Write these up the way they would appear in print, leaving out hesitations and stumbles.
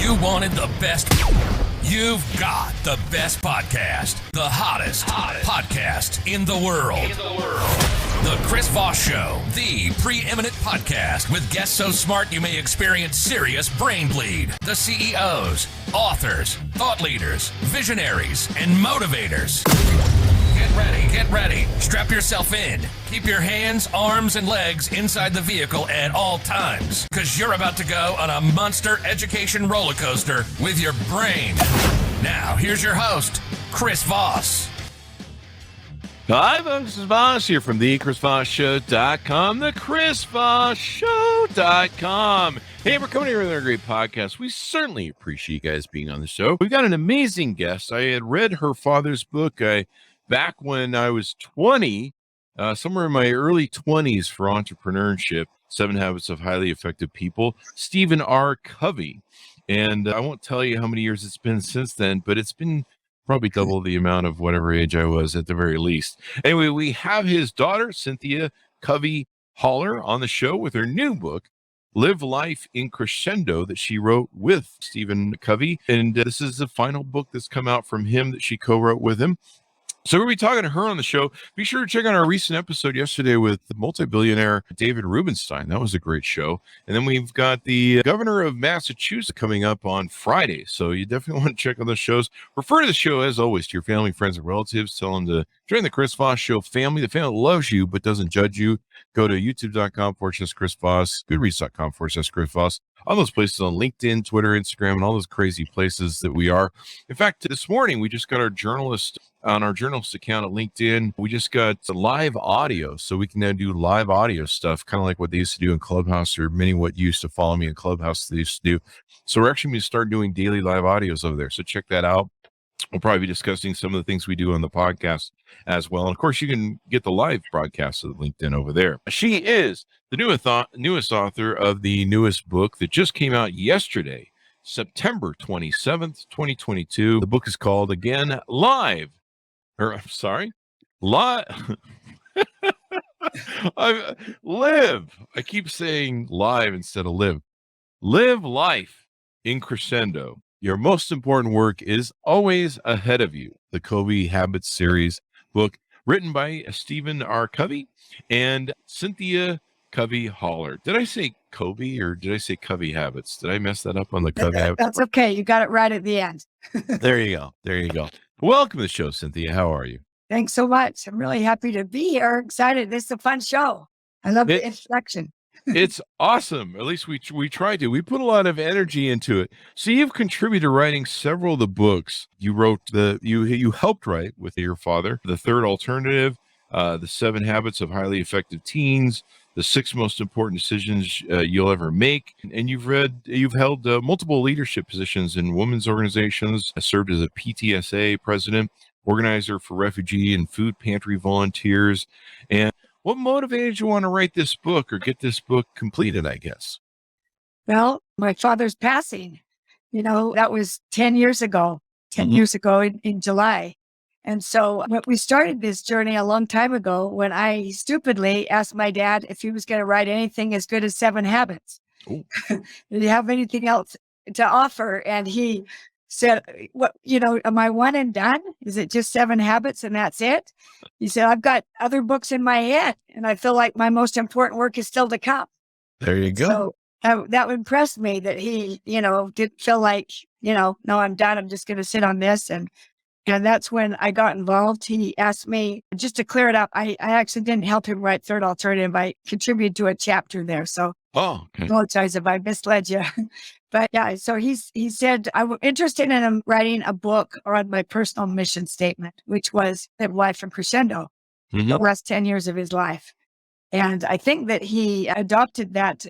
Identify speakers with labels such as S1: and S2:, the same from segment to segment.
S1: You wanted the best. You've got the best podcast, the hottest podcast in the world. The Chris Voss Show, the preeminent podcast with guests so smart you may experience serious brain bleed. The CEOs, authors, thought leaders, visionaries, and motivators. Get ready. Strap yourself in. Keep your hands, arms, and legs inside the vehicle at all times, because you're about to go on a monster education roller coaster with your brain. Now, here's your host, Chris Voss.
S2: Hi, folks. This is Voss here from the ChrisVossShow.com, the ChrisVossShow.com. Hey, we're coming here with a great podcast. We certainly appreciate you guys being on the show. We've got an amazing guest. I had read her father's book back when I was 20, somewhere in my early 20s for entrepreneurship, 7 Habits of Highly Effective People, Stephen R. Covey. And I won't tell you how many years it's been since then, but it's been probably double the amount of whatever age I was at the very least. Anyway, we have his daughter, Cynthia Covey Holler, on the show with her new book, Live Life in Crescendo, that she wrote with Stephen Covey. And this is the final book that's come out from him that she co-wrote with him. So we're going to be talking to her on the show. Be sure to check out our recent episode yesterday with the multi-billionaire David Rubenstein. That was a great show. And then we've got the governor of Massachusetts coming up on Friday. So you definitely want to check out those shows. Refer to the show, as always, to your family, friends, and relatives. Tell them to join the Chris Voss Show family. The family loves you but doesn't judge you. Go to youtube.com/Chris Voss, goodreads.com/Chris Voss. All those places on LinkedIn, Twitter, Instagram, and all those crazy places that we are. In fact, this morning, we just got our journalist on our journalist account at LinkedIn. We just got live audio, so we can now do live audio stuff, kind of like what they used to do in Clubhouse, or many what used to follow me in Clubhouse they used to do. So we're actually going to start doing daily live audios over there. So check that out. We'll probably be discussing some of the things we do on the podcast as well. And of course, you can get the live broadcast of LinkedIn over there. She is the newest author of the newest book that just came out yesterday, September 27th, 2022. The book is called, again, Live. Live. I keep saying live instead of live. Live Life in Crescendo. Your most important work is always ahead of you. The Covey Habits series book, written by Stephen R. Covey and Cynthia Covey Holler. Did I say Covey or did I say Covey Habits? Did I mess that up on the Covey Habits?
S3: That's okay. You got it right at the end.
S2: There you go. Welcome to the show, Cynthia. How are you?
S3: Thanks so much. I'm really happy to be here. Excited. This is a fun show. I love the introduction.
S2: It's awesome. At least we try to. We put a lot of energy into it. So you've contributed to writing several of the books. You wrote you helped write with your father, The Third Alternative, The 7 Habits of Highly Effective Teens, The 6 Most Important Decisions You'll Ever Make. And you've held multiple leadership positions in women's organizations, served as a PTSA president, organizer for refugee and food pantry volunteers. And what motivated you want to write this book or get this book completed, I guess?
S3: Well, my father's passing, that was 10 years ago, years ago in July. And so we started this journey a long time ago when I stupidly asked my dad if he was going to write anything as good as 7 Habits. Did he have anything else to offer? And he said, am I one and done? Is it just 7 Habits and that's it? He said, I've got other books in my head and I feel like my most important work is still to come.
S2: There you go.
S3: So that impressed me that he, didn't feel like, no, I'm done. I'm just going to sit on this. And that's when I got involved. He asked me, just to clear it up, I actually didn't help him write Third Alternative. I contributed to a chapter there. So I apologize if I misled you. But yeah, so he said, I'm interested in him writing a book on my personal mission statement, which was Live Life in Crescendo, the last 10 years of his life. And I think that he adopted that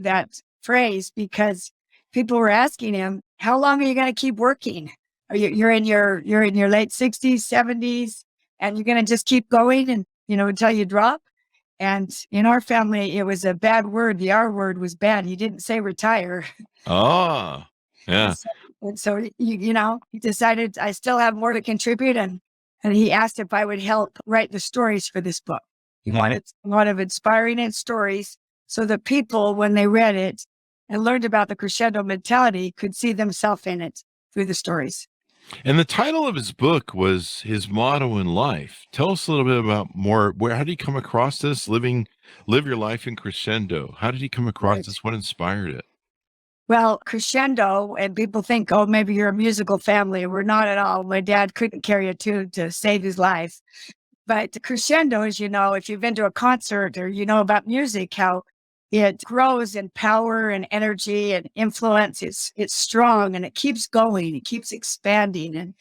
S3: phrase because people were asking him, how long are you going to keep working? You're in your late 60s, 70s, and you're going to just keep going and, until you drop. And in our family, it was a bad word. The R word was bad. He didn't say retire.
S2: Oh, yeah.
S3: And so he decided I still have more to contribute. And he asked if I would help write the stories for this book. He wanted a lot of inspiring stories so that people, when they read it, and learned about the crescendo mentality could see themselves in it through the stories.
S2: And the title of his book was his motto in life. Tell us a little bit about more. How did he come across this? Live your life in crescendo. How did he come across this? What inspired it?
S3: Well, crescendo, and people think, oh, maybe you're a musical family. We're not at all. My dad couldn't carry a tune to save his life. But crescendo, as you know, if you've been to a concert or you know about music, how it grows in power and energy and influence. It's strong and it keeps going. It keeps expanding. And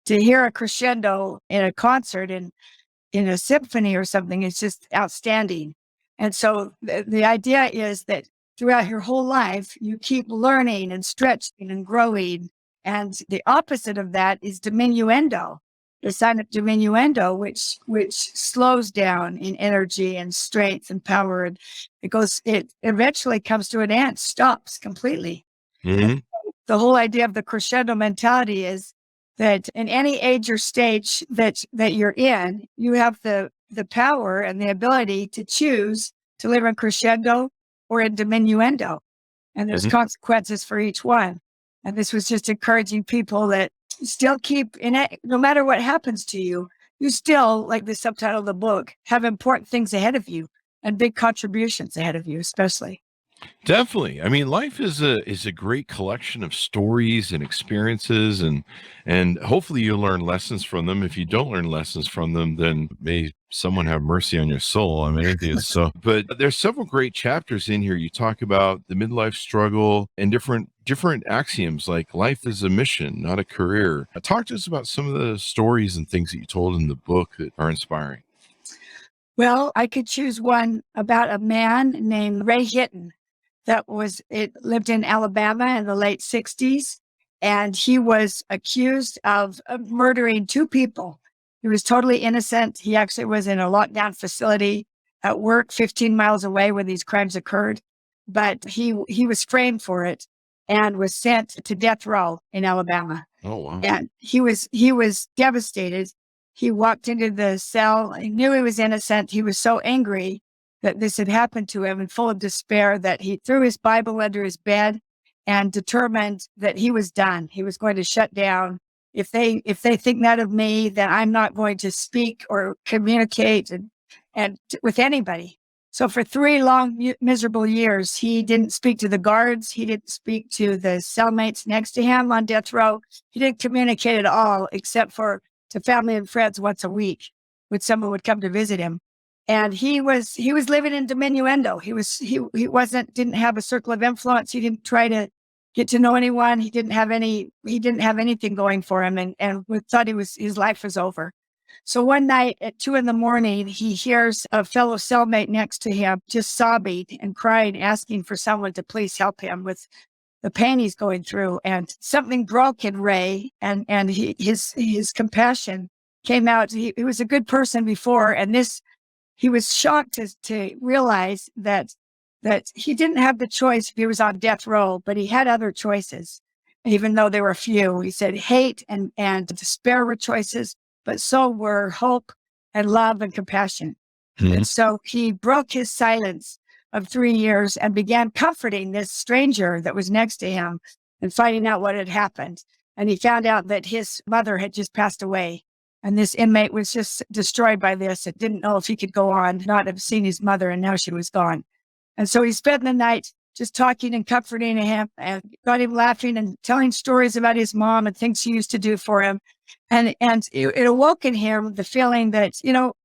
S3: to hear a crescendo in a concert in a symphony or something is just outstanding. And so the idea is that throughout your whole life, you keep learning and stretching and growing. And the opposite of that is diminuendo, the sign of diminuendo, which slows down in energy and strength and power. And it eventually comes to an end, stops completely.
S2: Mm-hmm.
S3: The whole idea of the crescendo mentality is that in any age or stage that you're in, you have the power and the ability to choose to live in crescendo or in diminuendo. And there's consequences for each one. And this was just encouraging people that still keep in it, no matter what happens to you, you still, like the subtitle of the book, have important things ahead of you and big contributions ahead of you, especially.
S2: Definitely. I mean, life is a great collection of stories and experiences, and hopefully you learn lessons from them. If you don't learn lessons from them, then may someone have mercy on your soul. I mean, anything is so. But there's several great chapters in here. You talk about the midlife struggle and different axioms like life is a mission, not a career. Talk to us about some of the stories and things that you told in the book that are inspiring.
S3: Well, I could choose one about a man named Ray Hitton. It lived in Alabama in the late 60s, and he was accused of murdering 2 people. He was totally innocent. He actually was in a lockdown facility at work 15 miles away when these crimes occurred, but he was framed for it and was sent to death row in Alabama.
S2: Oh, wow.
S3: And he was devastated. He walked into the cell. He knew he was innocent. He was so angry that this had happened to him and full of despair that he threw his Bible under his bed and determined that he was done. He was going to shut down. If they think that of me, then I'm not going to speak or communicate and with anybody. So for 3 long, miserable years, he didn't speak to the guards. He didn't speak to the cellmates next to him on death row. He didn't communicate at all, except for to family and friends once a week when someone would come to visit him. And he was living in diminuendo. He didn't have a circle of influence. He didn't try to get to know anyone. He didn't have anything going for him and thought his life was over. So one night at 2 a.m, he hears a fellow cellmate next to him just sobbing and crying, asking for someone to please help him with the pain he's going through. And something broke in Ray, and his compassion came out. He was a good person before, and he was shocked to realize that he didn't have the choice if he was on death row, but he had other choices, even though there were few. He said hate and despair were choices, but so were hope and love and compassion. Mm-hmm. And so he broke his silence of 3 years and began comforting this stranger that was next to him and finding out what had happened. And he found out that his mother had just passed away. And this inmate was just destroyed by this and didn't know if he could go on, not have seen his mother, and now she was gone. And so he spent the night just talking and comforting him and got him laughing and telling stories about his mom and things she used to do for him. And it awoke in him the feeling that,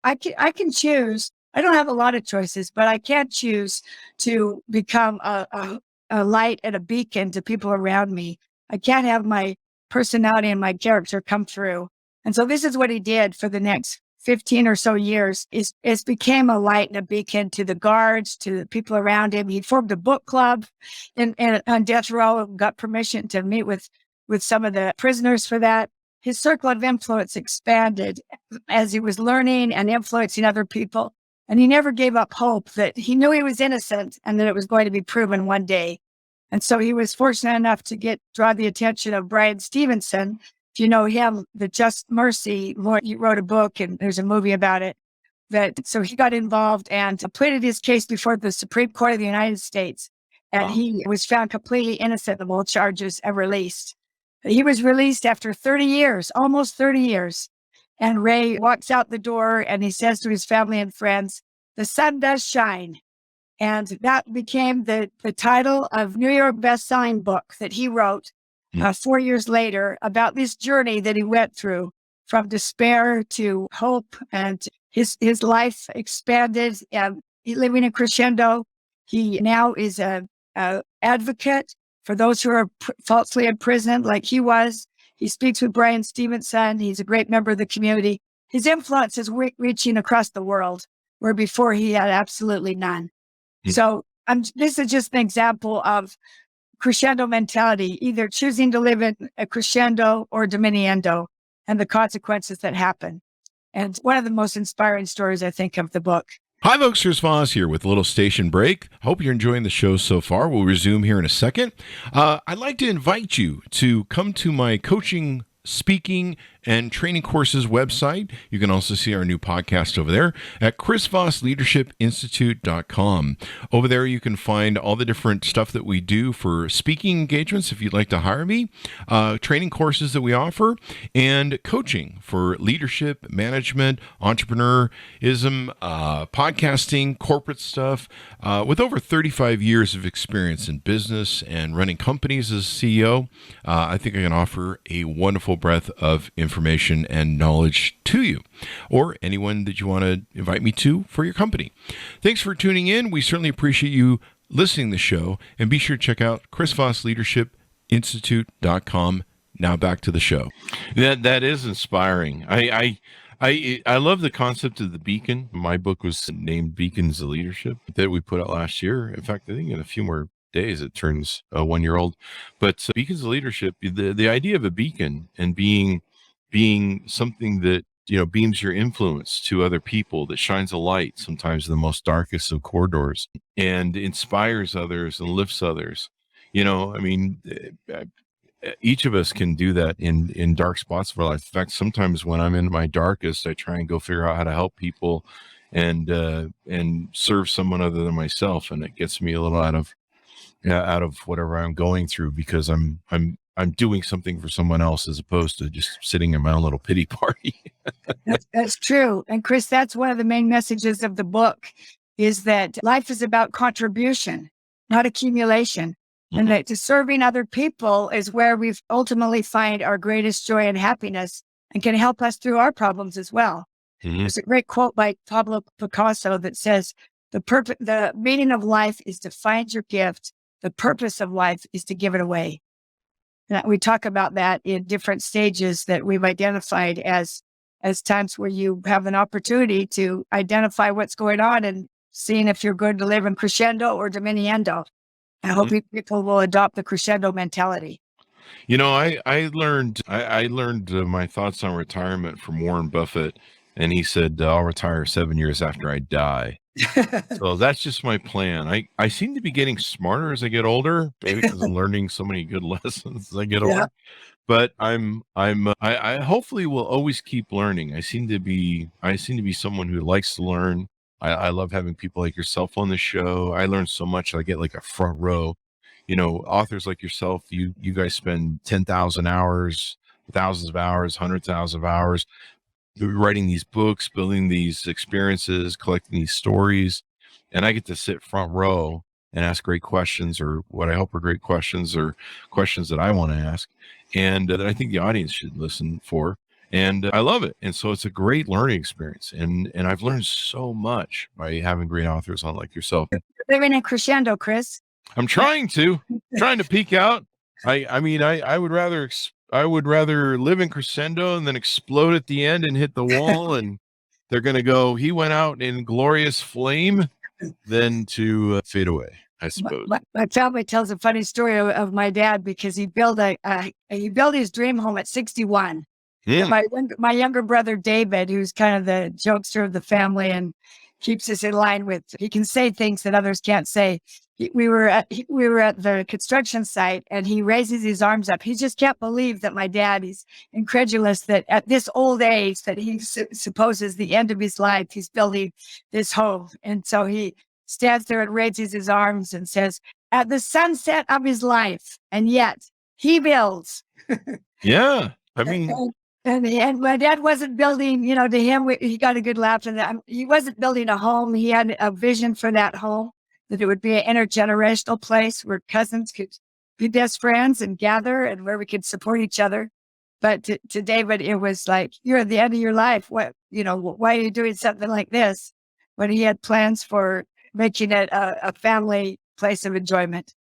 S3: I can choose. I don't have a lot of choices, but I can choose to become a light and a beacon to people around me. I can't have my personality and my character come through. And so this is what he did for the next 15 or so years, is became a light and a beacon to the guards, to the people around him. He formed a book club on death row and got permission to meet with some of the prisoners for that. His circle of influence expanded as he was learning and influencing other people. And he never gave up hope that he knew he was innocent and that it was going to be proven one day. And so he was fortunate enough to draw the attention of Brian Stevenson. If you know him, the Just Mercy Lord, he wrote a book and there's a movie about it. So he got involved and pleaded his case before the Supreme Court of the United States. and he was found completely innocent of all charges and released. He was released after 30 years, almost 30 years. And Ray walks out the door and he says to his family and friends, "The sun does shine." And that became the title of New York best-selling book that he wrote 4 years later about this journey that he went through from despair to hope, and his life expanded. He living in Crescendo. He now is a advocate for those who are falsely imprisoned like he was. He speaks with Brian Stevenson. He's a great member of the community. His influence is reaching across the world, where before he had absolutely none. So this is just an example of crescendo mentality, either choosing to live in a crescendo or diminuendo, and the consequences that happen. And one of the most inspiring stories, I think, of the book.
S2: Hi, folks. Chris Voss here with a little station break. Hope you're enjoying the show so far. We'll resume here in a second. I'd like to invite you to come to my coaching, speaking, and training courses website. You can also see our new podcast over there at chrisvossleadershipinstitute.com. Over there, you can find all the different stuff that we do for speaking engagements if you'd like to hire me, training courses that we offer, and coaching for leadership, management, entrepreneurism, podcasting, corporate stuff. With over 35 years of experience in business and running companies as CEO, I think I can offer a wonderful breadth of information and knowledge to you, or anyone that you want to invite me to for your company. Thanks for tuning in. We certainly appreciate you listening to the show, and be sure to check out chrisvossleadershipinstitute.com. Now back to the show. That is inspiring. I love the concept of the beacon. My book was named Beacons of Leadership that we put out last year. In fact, I think in a few more days it turns 1 year old. But Beacons of Leadership, the idea of a beacon and being something that beams your influence to other people, that shines a light sometimes in the most darkest of corridors and inspires others and lifts others. Each of us can do that in dark spots of our life. In fact, sometimes when I'm in my darkest, I try and go figure out how to help people and serve someone other than myself, and it gets me a little out of whatever I'm going through, because I'm doing something for someone else as opposed to just sitting in my own little pity party.
S3: That's true. And Chris, that's one of the main messages of the book, is that life is about contribution, not accumulation. And that serving other people is where we ultimately find our greatest joy and happiness, and can help us through our problems as well. There's a great quote by Pablo Picasso that says, the meaning of life is to find your gift. The purpose of life is to give it away. And we talk about that in different stages that we've identified as times where you have an opportunity to identify what's going on and seeing if you're going to live in crescendo or diminuendo. I hope people will adopt the crescendo mentality.
S2: I learned my thoughts on retirement from Warren Buffett, and he said, I'll retire 7 years after I die. So that's just my plan. I seem to be getting smarter as I get older, maybe because I'm learning so many good lessons as I get older. But I hopefully will always keep learning. I seem to be someone who likes to learn. I love having people like yourself on the show. I learn so much. I get like a front row. Authors like yourself, you guys spend 10,000 hours, thousands of hours, 100,000 of hours writing these books, building these experiences, collecting these stories. And I get to sit front row and ask great questions, or what I hope are great questions, or questions that I want to ask, and that I think the audience should listen for. And I love it. And so it's a great learning experience. And I've learned so much by having great authors on like yourself.
S3: Living in crescendo, Chris.
S2: I'm trying to peek out. I would rather live in crescendo and then explode at the end and hit the wall, and they're going to go, he went out in glorious flame, than to fade away, I suppose.
S3: My family tells a funny story of my dad, because he built his dream home at 61. Yeah. My younger brother, David, who's kind of the jokester of the family and keeps us in line with, he can say things that others can't say. We were at the construction site, and he raises his arms up. He just can't believe that my dad, he's incredulous that at this old age that he supposes the end of his life, he's building this home. And so he stands there and raises his arms and says, at the sunset of his life. And yet he builds.
S2: Yeah. I mean,
S3: And my dad wasn't building, to him, he got a good laugh. And he wasn't building a home. He had a vision for that home, that it would be an intergenerational place where cousins could be best friends and gather, and where we could support each other. But to David, it was like, you're at the end of your life. Why are you doing something like this? When he had plans for making it a family place of enjoyment.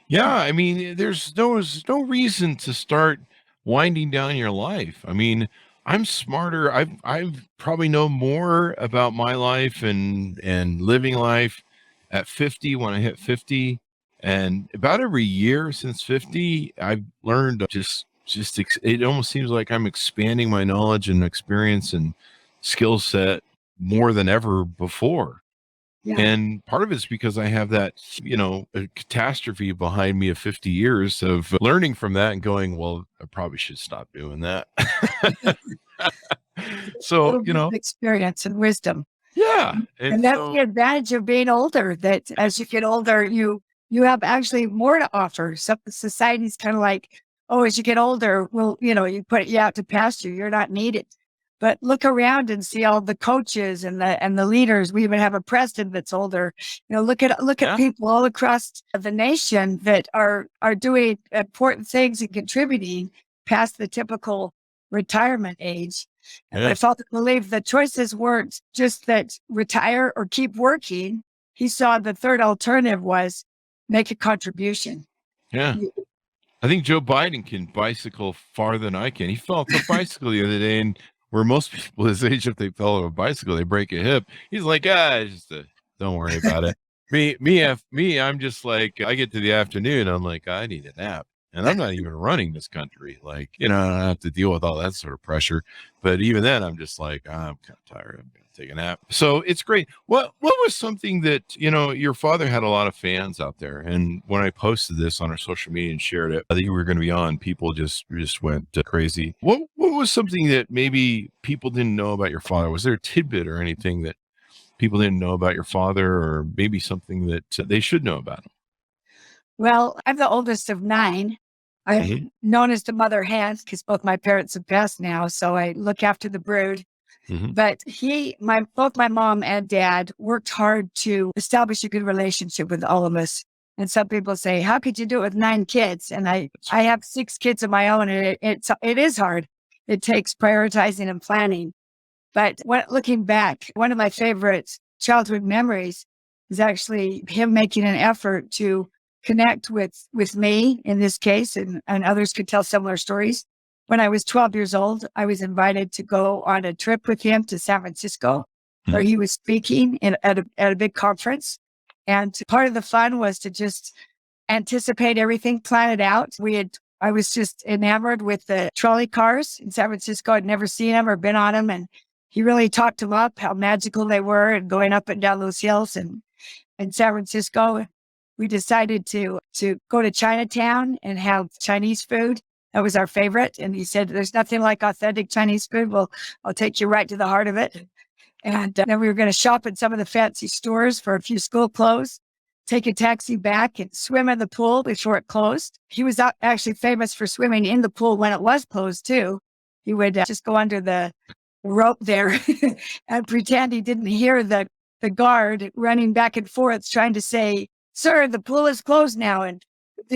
S2: yeah, I mean, there's no reason to start winding down your life. I mean, I'm smarter. I've probably know more about my life and living life at 50 when I hit 50, and about every year since 50, I've learned it almost seems like I'm expanding my knowledge and experience and skill set more than ever before.
S3: Yeah.
S2: And part of it's because I have that, a catastrophe behind me of 50 years of learning from that and going, well, I probably should stop doing that. So,
S3: experience and wisdom.
S2: yeah.
S3: And that's the advantage of being older, that as you get older, you have actually more to offer. So society's kind of like, oh, as you get older, well, you put you out to pasture, you're not needed. But look around and see all the coaches and the leaders. We even have a president that's older. Look at people all across the nation that are doing important things and contributing past the typical retirement age. And my father believed the choices weren't just that retire or keep working. He saw the third alternative was make a contribution.
S2: Yeah. I think Joe Biden can bicycle farther than I can. He fell off a bicycle the other day, and where most people his age, if they fell off a bicycle, they break a hip. He's like, don't worry about it. Me, I'm just like, I get to the afternoon, I'm like, I need a nap. And I'm not even running this country. Like, I don't have to deal with all that sort of pressure. But even then, I'm just like, I'm kind of tired. I'm going to take a nap. So it's great. What was something that, your father had a lot of fans out there. And when I posted this on our social media and shared it, I think we were going to be on, people just went crazy. What was something that maybe people didn't know about your father? Was there a tidbit or anything that people didn't know about your father, or maybe something that they should know about him?
S3: Well, I'm the oldest of 9. I'm known as the mother hen because both my parents have passed now. So I look after the brood.
S2: Mm-hmm.
S3: But both my mom and dad worked hard to establish a good relationship with all of us. And some people say, how could you do it with 9 kids? And I have 6 kids of my own, and it is hard. It takes prioritizing and planning. But looking back, one of my favorite childhood memories is actually him making an effort to connect with me in this case, and others could tell similar stories. When I was 12 years old, I was invited to go on a trip with him to San Francisco, where he was speaking at a big conference. And part of the fun was to just anticipate everything, plan it out. I was just enamored with the trolley cars in San Francisco. I'd never seen them or been on them. And he really talked them up, how magical they were, and going up and down those hills. And in San Francisco, we decided to go to Chinatown and have Chinese food. That was our favorite. And he said, there's nothing like authentic Chinese food. Well, I'll take you right to the heart of it. And then we were going to shop at some of the fancy stores for a few school clothes, take a taxi back and swim in the pool before it closed. He was actually famous for swimming in the pool when it was closed too. He would just go under the rope there and pretend he didn't hear the guard running back and forth trying to say, sir, the pool is closed now. And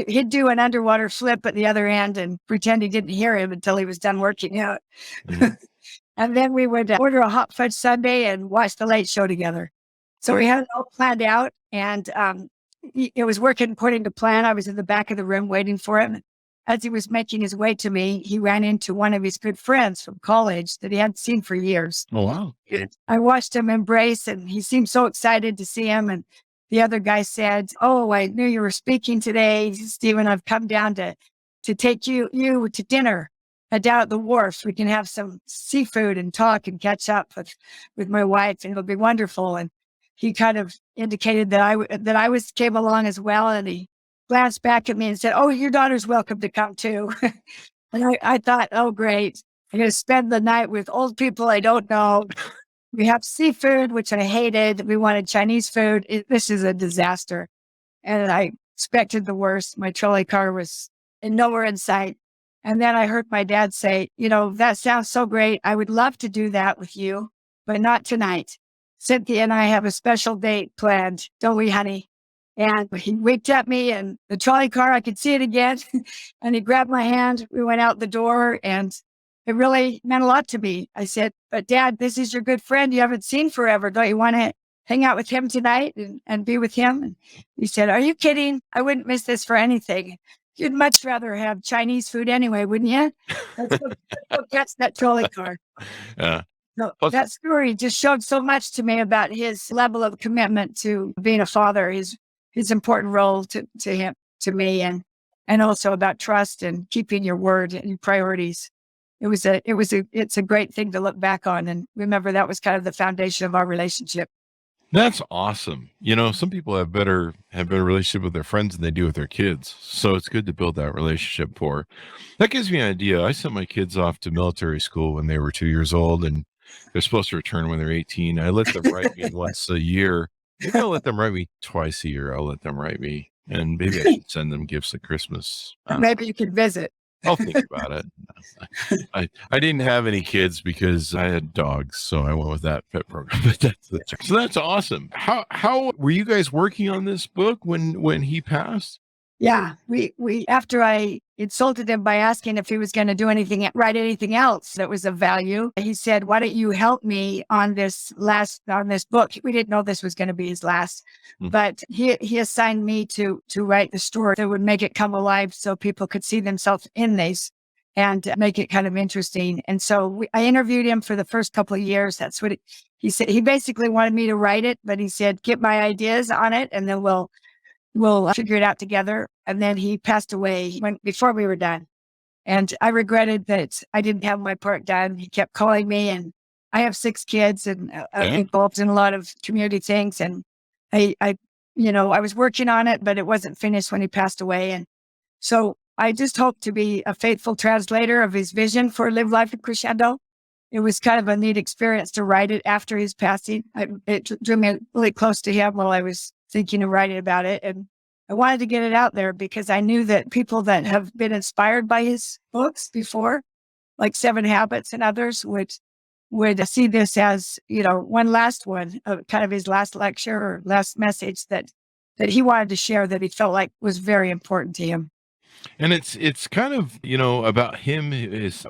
S3: he'd do an underwater flip at the other end and pretend he didn't hear him until he was done working out. Mm-hmm. And then we would order a hot fudge sundae and watch the Late Show together. So we had it all planned out, and it was working according to plan. I was in the back of the room waiting for him. As he was making his way to me, he ran into one of his good friends from college that he hadn't seen for years.
S2: Oh, wow.
S3: I watched him embrace, and he seemed so excited to see him. And the other guy said, oh, I knew you were speaking today, Stephen. I've come down to take you to dinner down at the wharf. We can have some seafood and talk and catch up with my wife, and it'll be wonderful. And he kind of indicated that I came along as well. And he glanced back at me and said, oh, your daughter's welcome to come too. And I thought, oh, great. I'm going to spend the night with old people I don't know. We have seafood, which I hated. We wanted Chinese food. This is a disaster. And I expected the worst. My trolley car was nowhere in sight. And then I heard my dad say, that sounds so great. I would love to do that with you, but not tonight. Cynthia and I have a special date planned, don't we, honey? And he winked at me and the trolley car, I could see it again. And he grabbed my hand. We went out the door and it really meant a lot to me. I said, but Dad, this is your good friend you haven't seen forever. Don't you want to hang out with him tonight and be with him? And he said, are you kidding? I wouldn't miss this for anything. You'd much rather have Chinese food anyway, wouldn't you? Let's go catch that trolley car.
S2: Yeah.
S3: So that story just showed so much to me about his level of commitment to being a father, his important role to him, to me, and also about trust and keeping your word and your priorities. It's a great thing to look back on and remember that was kind of the foundation of our relationship.
S2: That's awesome. Some people have better relationship with their friends than they do with their kids. So it's good to build that relationship for. That gives me an idea. I sent my kids off to military school when they were 2 years old, and they're supposed to return when they're 18. I let them write me once a year. Maybe I'll let them write me twice a year. I'll let them write me, and maybe I should send them gifts at Christmas.
S3: Maybe you could visit.
S2: I'll think about it. I didn't have any kids because I had dogs, so I went with that pet program. But that's awesome. How were you guys working on this book when he passed?
S3: Yeah, we after I insulted him by asking if he was going to write anything else that was of value, he said, "Why don't you help me on this book?" We didn't know this was going to be his last, but he assigned me to write the story that would make it come alive, so people could see themselves in these and make it kind of interesting. And so I interviewed him for the first couple of years. That's what he said. He basically wanted me to write it, but he said, "Get my ideas on it, and then we'll figure it out together." And then he passed away before we were done. And I regretted that I didn't have my part done. He kept calling me, and I have 6 kids and involved in a lot of community things. And I was working on it, but it wasn't finished when he passed away. And so I just hope to be a faithful translator of his vision for Live Life in Crescendo. It was kind of a neat experience to write it after his passing. It drew me really close to him while I was thinking of writing about it. And I wanted to get it out there because I knew that people that have been inspired by his books before, like 7 Habits and others, would see this as, one last one, kind of his last lecture or last message that he wanted to share that he felt like was very important to him.
S2: And it's kind of, about him,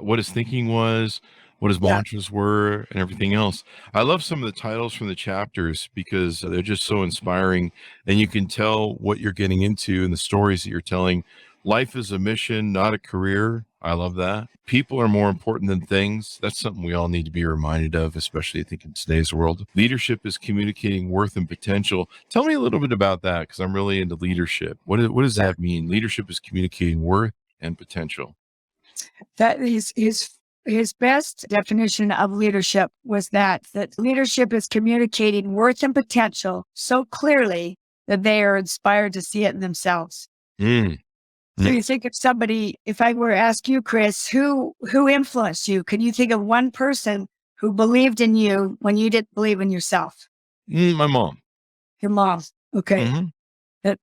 S2: what his thinking was, what his mantras were, and everything else. I love some of the titles from the chapters because they're just so inspiring, and you can tell what you're getting into and the stories that you're telling. Life is a mission, not a career. I love that. People are more important than things. That's something we all need to be reminded of, especially I think in today's world. Leadership is communicating worth and potential. Tell me a little bit about that, because I'm really into leadership. What does that mean? Leadership is communicating worth and potential.
S3: That is his best definition of leadership was that leadership is communicating worth and potential so clearly that they are inspired to see it in themselves. So you think of somebody, if I were to ask you, Chris, who influenced you? Can you think of one person who believed in you when you didn't believe in yourself?
S2: My mom.
S3: Your mom. Okay.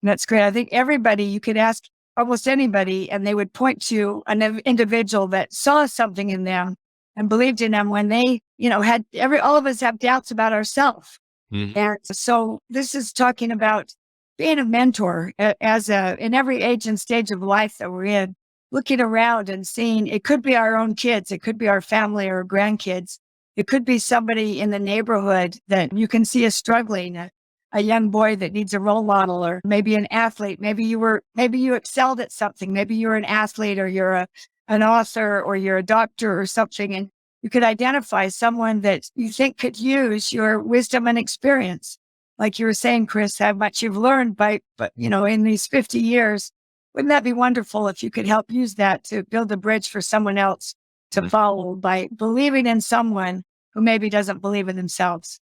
S3: That's great. I think everybody, you could ask almost anybody, and they would point to an individual that saw something in them and believed in them when they, all of us have doubts about ourselves. And so this is talking about being a mentor in every age and stage of life that we're in, looking around and seeing, it could be our own kids, it could be our family or grandkids. It could be somebody in the neighborhood that you can see is struggling, a young boy that needs a role model, or maybe an athlete. Maybe you excelled at something. Maybe you're an athlete, or you're an author, or you're a doctor or something. And you could identify someone that you think could use your wisdom and experience. Like you were saying, Chris, how much you've learned in these 50 years. Wouldn't that be wonderful if you could help use that to build a bridge for someone else to follow by believing in someone who maybe doesn't believe in themselves?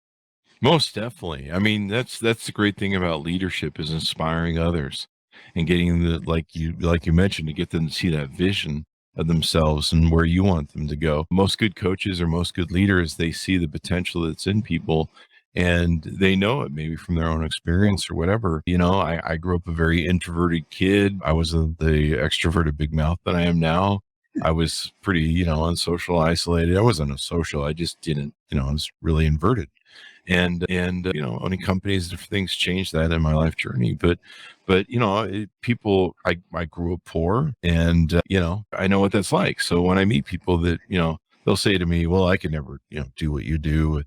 S2: Most definitely. I mean, that's the great thing about leadership, is inspiring others and getting like you mentioned, to get them to see that vision of themselves and where you want them to go. Most good coaches or most good leaders, they see the potential that's in people, and they know it maybe from their own experience or whatever. I grew up a very introverted kid. I wasn't the extroverted big mouth that I am now. I was pretty, unsocial, isolated. I wasn't a social. I just didn't, I was really inverted. And owning companies, different things changed that in my life journey. But people, I grew up poor, and, I know what that's like. So when I meet people that, they'll say to me, well, I could never, do what you do with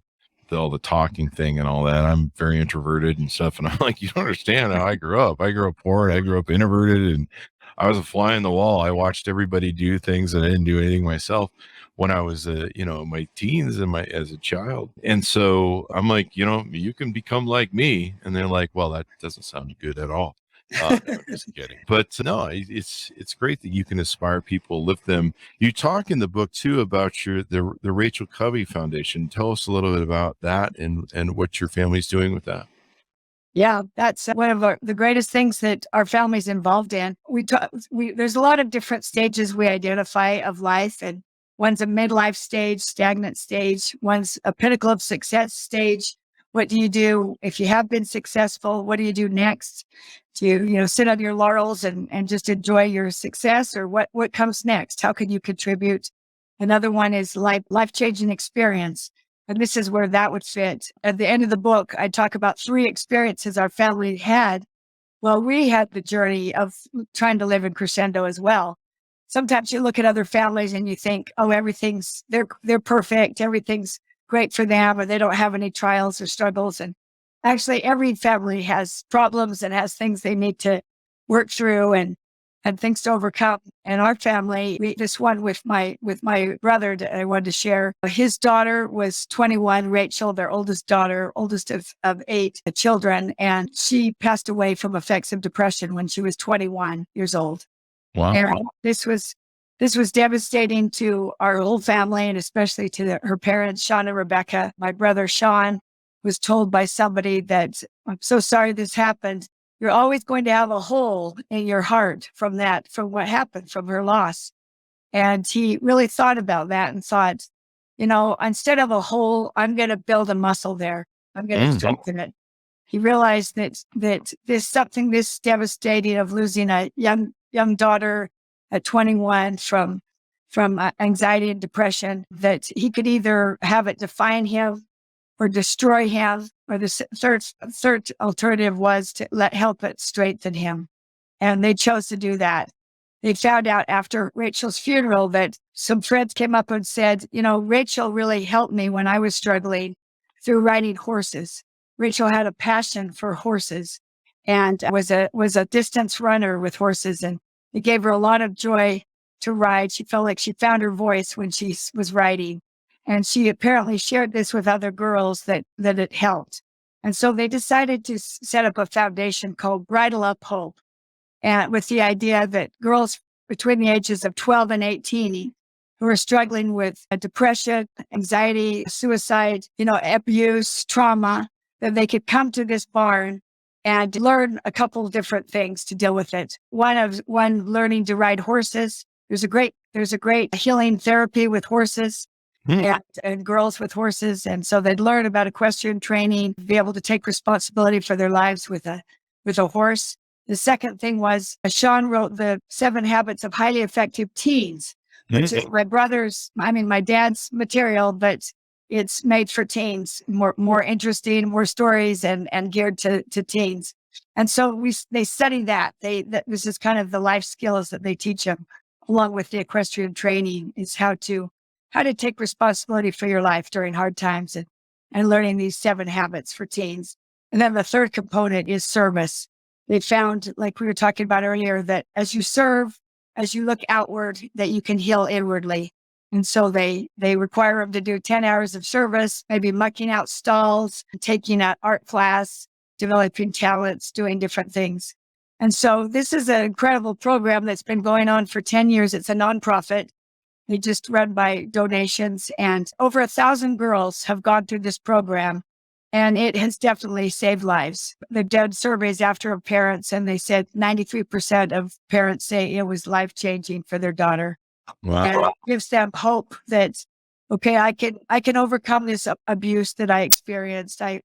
S2: all the talking thing and all that. I'm very introverted and stuff. And I'm like, you don't understand how I grew up. I grew up poor, and I grew up introverted, and I was a fly on the wall. I watched everybody do things, and I didn't do anything myself when I was, my teens and as a child. And so I'm like, you can become like me. And they're like, well, that doesn't sound good at all. No, I'm just kidding. But no, it's great that you can inspire people, lift them. You talk in the book too about the Rachel Covey Foundation. Tell us a little bit about that and what your family's doing with that.
S3: Yeah, that's one of the greatest things that our family's involved in. There's a lot of different stages we identify of life, and one's a midlife stage, stagnant stage. One's a pinnacle of success stage. What do you do if you have been successful? What do you do next? Do you, sit on your laurels and just enjoy your success, or what comes next? How can you contribute? Another one is life-changing experience. And this is where that would fit. At the end of the book, I talk about 3 experiences our family had. Well, we had the journey of trying to live in Crescendo as well. Sometimes you look at other families and you think, oh, they're perfect. Everything's great for them, or they don't have any trials or struggles. And actually, every family has problems and has things they need to work through and things to overcome. And our family, this one with my brother that I wanted to share, his daughter was 21, Rachel, their oldest daughter, oldest of 8 children. And she passed away from effects of depression when she was 21 years old.
S2: Wow.
S3: And this was devastating to our whole family, and especially to her parents, Sean and Rebecca. My brother, Sean, was told by somebody that, I'm so sorry this happened. You're always going to have a hole in your heart from what happened, from her loss. And he really thought about that and thought, instead of a hole, I'm going to build a muscle there. I'm going to strengthen it. He realized that there's something this devastating of losing a young daughter at 21 from anxiety and depression, that he could either have it define him or destroy him, or the third alternative was to help it strengthen him. And they chose to do that. They found out after Rachel's funeral that some friends came up and said, Rachel really helped me when I was struggling through riding horses. Rachel had a passion for horses and was a distance runner with horses, and it gave her a lot of joy to ride. She felt like she found her voice when she was riding. And she apparently shared this with other girls that it helped. And so they decided to set up a foundation called Bridle Up Hope, and with the idea that girls between the ages of 12 and 18 who are struggling with depression, anxiety, suicide, abuse, trauma, that they could come to this barn and learn a couple of different things to deal with it. One, learning to ride horses. There's a great healing therapy with horses. And girls with horses. And so they'd learn about equestrian training, be able to take responsibility for their lives with a horse. The second thing was Sean wrote the 7 Habits of Highly Effective Teens, which is my dad's material, but it's made for teens, more interesting, more stories and geared to teens. And so they study that. This is kind of the life skills that they teach them, along with the equestrian training, is how to take responsibility for your life during hard times and learning these 7 habits for teens. And then the third component is service. They found, like we were talking about earlier, that as you serve, as you look outward, that you can heal inwardly. And so they require them to do 10 hours of service, maybe mucking out stalls, taking an art class, developing talents, doing different things. And so this is an incredible program that's been going on for 10 years. It's a nonprofit. They just run by donations, and over 1,000 girls have gone through this program, and it has definitely saved lives. They've done surveys after parents, and they said 93% of parents say it was life-changing for their daughter.
S2: Wow.
S3: And it gives them hope that okay, I can overcome this abuse that I experienced. I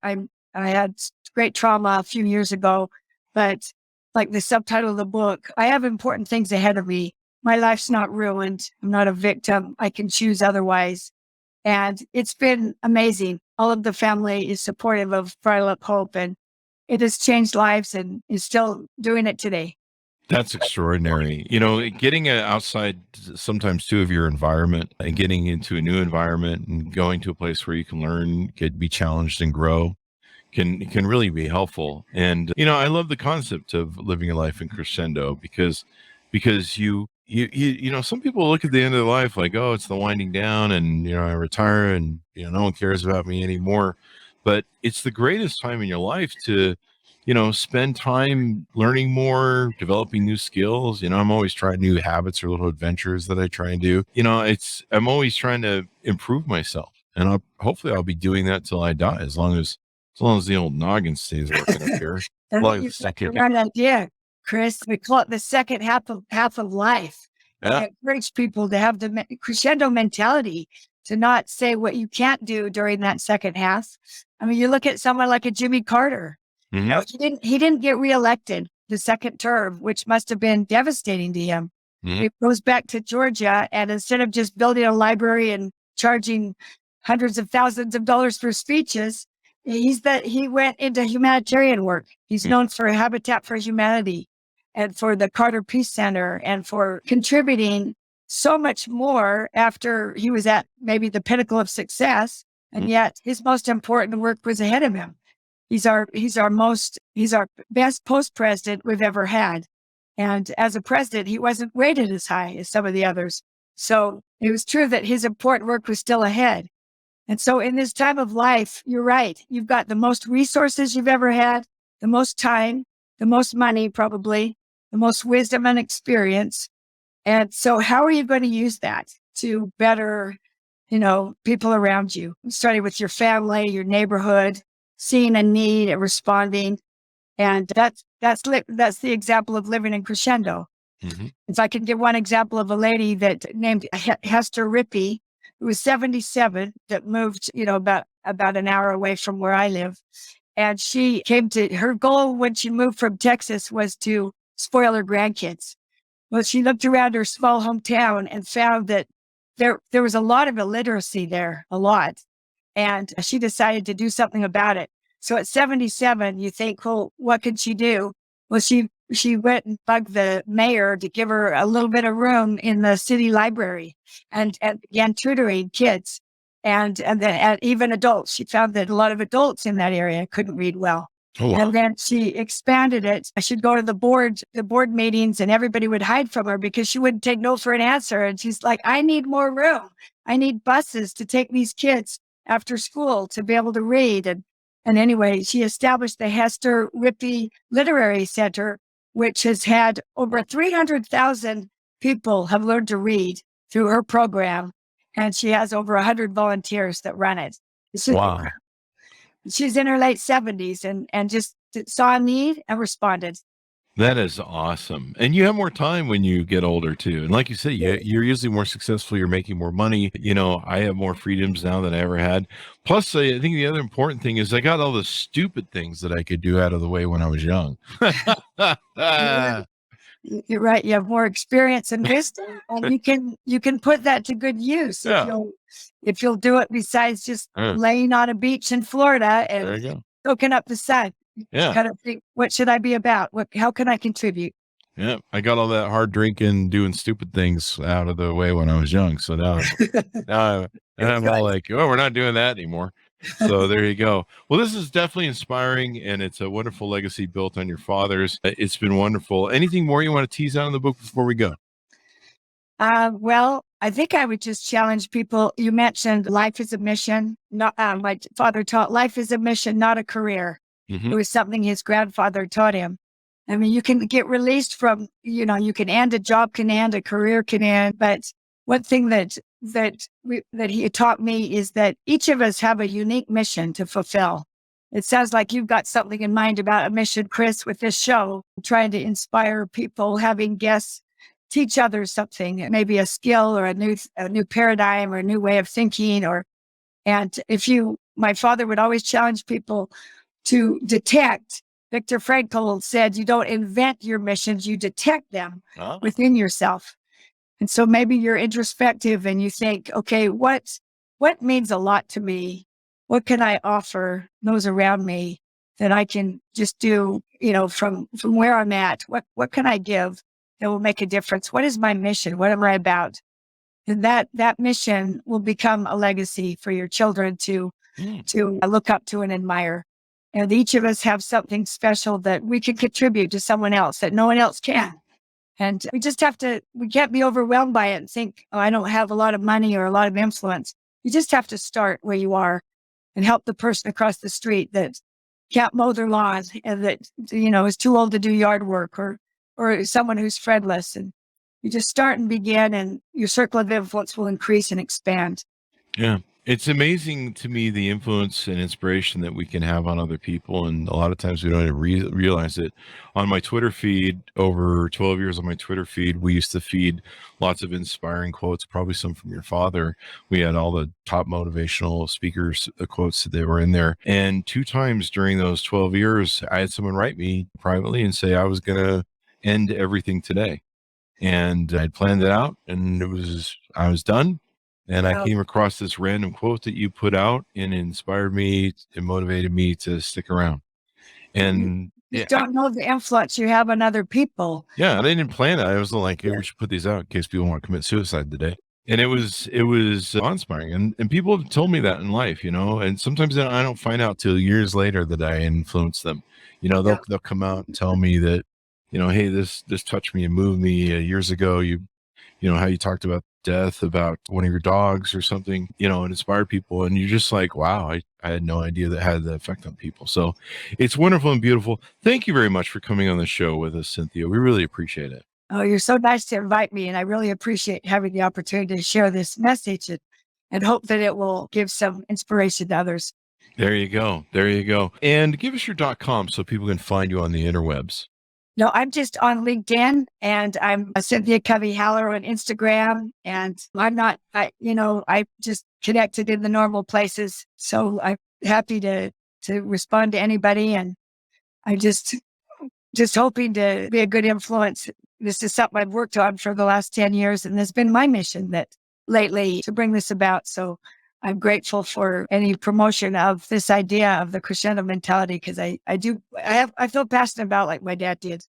S3: had great trauma a few years ago, but like the subtitle of the book, I have important things ahead of me. My life's not ruined. I'm not a victim. I can choose otherwise. And it's been amazing. All of the family is supportive of Bridal Up Hope, and it has changed lives and is still doing it today.
S2: That's extraordinary. Getting outside sometimes too of your environment and getting into a new environment and going to a place where you can learn, be challenged and grow can really be helpful. And, I love the concept of living a life in crescendo because you some people look at the end of their life like, oh, it's the winding down and, I retire and, no one cares about me anymore. But it's the greatest time in your life to, spend time learning more, developing new skills. I'm always trying new habits or little adventures that I try and do. I'm always trying to improve myself, and hopefully I'll be doing that till I die, as long as the old noggin stays working up here.
S3: That's a right idea, Chris. We call it the second half of life.
S2: Yeah.
S3: I encourage people to have the crescendo mentality, to not say what you can't do during that second half. I mean, you look at someone like a Jimmy Carter.
S2: Mm-hmm.
S3: He didn't get reelected the second term, which must have been devastating to him.
S2: Mm-hmm.
S3: He goes back to Georgia, and instead of just building a library and charging hundreds of thousands of dollars for speeches, he went into humanitarian work. He's known for Habitat for Humanity and for the Carter Peace Center and for contributing so much more after he was at maybe the pinnacle of success. And yet his most important work was ahead of him. He's our best post president we've ever had. And as a president, he wasn't rated as high as some of the others. So it was true that his important work was still ahead. And so in this time of life, you're right. You've got the most resources you've ever had, the most time, the most money, probably, the most wisdom and experience. And so how are you going to use that to better, people around you, starting with your family, your neighborhood, seeing a need and responding? And that's the example of living in crescendo.
S2: Mm-hmm.
S3: If I can give one example of a lady that named Hester Rippey, who was 77, that moved, about an hour away from where I live. And she her goal when she moved from Texas was to spoil her grandkids. Well, she looked around her small hometown and found that there was a lot of illiteracy there, a lot. And she decided to do something about it. So at 77, you think, well, what could she do? Well, she went and bugged the mayor to give her a little bit of room in the city library and began tutoring kids and even adults. She found that a lot of adults in that area couldn't read well.
S2: Oh, wow.
S3: And then she expanded it. She'd go to the board meetings, and everybody would hide from her because she wouldn't take no for an answer. And she's like, I need more room. I need buses to take these kids after school to be able to read. And anyway, she established the Hester Rippey Literary Center, which has had over 300,000 people have learned to read through her program. And she has over 100 volunteers that run it.
S2: Wow.
S3: She's in her late 70s and just saw a need and responded.
S2: That is awesome. And you have more time when you get older too. And like you said, you're usually more successful. You're making more money. I have more freedoms now than I ever had. Plus, I think the other important thing is I got all the stupid things that I could do out of the way when I was young.
S3: You're right. You have more experience and wisdom, and you can put that to good use.
S2: Yeah.
S3: If you'll do it besides just laying on a beach in Florida and soaking up the sun.
S2: Yeah.
S3: Kind of think, what should I be about? How can I contribute?
S2: Yeah. I got all that hard drinking, doing stupid things out of the way when I was young. So now I'm all like, oh, we're not doing that anymore. So there you go. Well, this is definitely inspiring, and it's a wonderful legacy built on your father's. It's been wonderful. Anything more you want to tease out of the book before we go?
S3: Well, I think I would just challenge people. You mentioned life is a mission. Not, my father taught life is a mission, not a career.
S2: Mm-hmm.
S3: It was something his grandfather taught him. I mean, you can get released from, you can end a job, can end a career, can end. But one thing that he taught me is that each of us have a unique mission to fulfill. It sounds like you've got something in mind about a mission, Chris, with this show, trying to inspire people, having guests teach others something, maybe a skill or a new paradigm or a new way of thinking. And my father would always challenge people to detect. Viktor Frankl said, you don't invent your missions, you detect them within yourself. And so maybe you're introspective and you think, okay, what means a lot to me? What can I offer those around me that I can just do, from where I'm at? What can I give that will make a difference? What is my mission? What am I about? And that mission will become a legacy for your children to look up to and admire. And each of us have something special that we can contribute to someone else that no one else can. And we can't be overwhelmed by it and think, oh, I don't have a lot of money or a lot of influence. You just have to start where you are and help the person across the street that can't mow their lawns and that, is too old to do yard work or someone who's friendless. And you just start and begin, and your circle of influence will increase and expand.
S2: Yeah. It's amazing to me, the influence and inspiration that we can have on other people. And a lot of times we don't even realize it. On my Twitter feed, over 12 years on my Twitter feed, we used to feed lots of inspiring quotes, probably some from your father. We had all the top motivational speakers quotes that were in there. And 2 times during those 12 years, I had someone write me privately and say, I was going to end everything today. And I'd planned it out, and I was done. And I came across this random quote that you put out, and it inspired me and motivated me to stick around. And
S3: you don't know the influence you have on other people.
S2: Yeah, I didn't plan it. I was like, hey, we should put these out in case people want to commit suicide today. And it was awe-inspiring. And people have told me that in life, and sometimes I don't find out till years later that I influenced them. They'll come out and tell me that, hey, this touched me and moved me years ago. How you talked about death, about one of your dogs or something, and inspired people. And you're just like, wow, I had no idea that had the effect on people. So it's wonderful and beautiful. Thank you very much for coming on the show with us, Cynthia. We really appreciate it.
S3: Oh, you're so nice to invite me. And I really appreciate having the opportunity to share this message and hope that it will give some inspiration to others.
S2: There you go. There you go. And give us your .com so people can find you on the interwebs.
S3: No, I'm just on LinkedIn, and I'm Cynthia Covey Haller on Instagram, and I just connected in the normal places. So I'm happy to respond to anybody, and I'm just hoping to be a good influence. This is something I've worked on for the last 10 years, and it's been my mission that lately to bring this about. So I'm grateful for any promotion of this idea of the crescendo mentality, because I feel passionate about, like my dad did.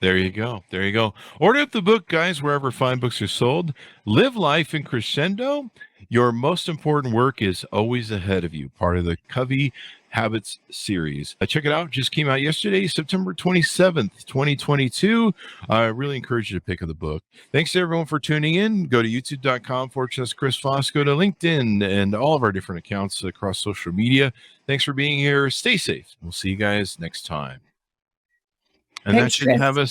S2: There you go. There you go. Order up the book, guys, wherever fine books are sold. Live Life in Crescendo. Your most important work is always ahead of you. Part of the Covey Habits series. Check it out. Just came out yesterday, September 27th, 2022. I really encourage you to pick up the book. Thanks to everyone for tuning in. Go to youtube.com/Chris Voss. Go to LinkedIn and all of our different accounts across social media. Thanks for being here. Stay safe. We'll see you guys next time. And
S3: Thanks,
S2: that should
S3: Chris.
S2: have us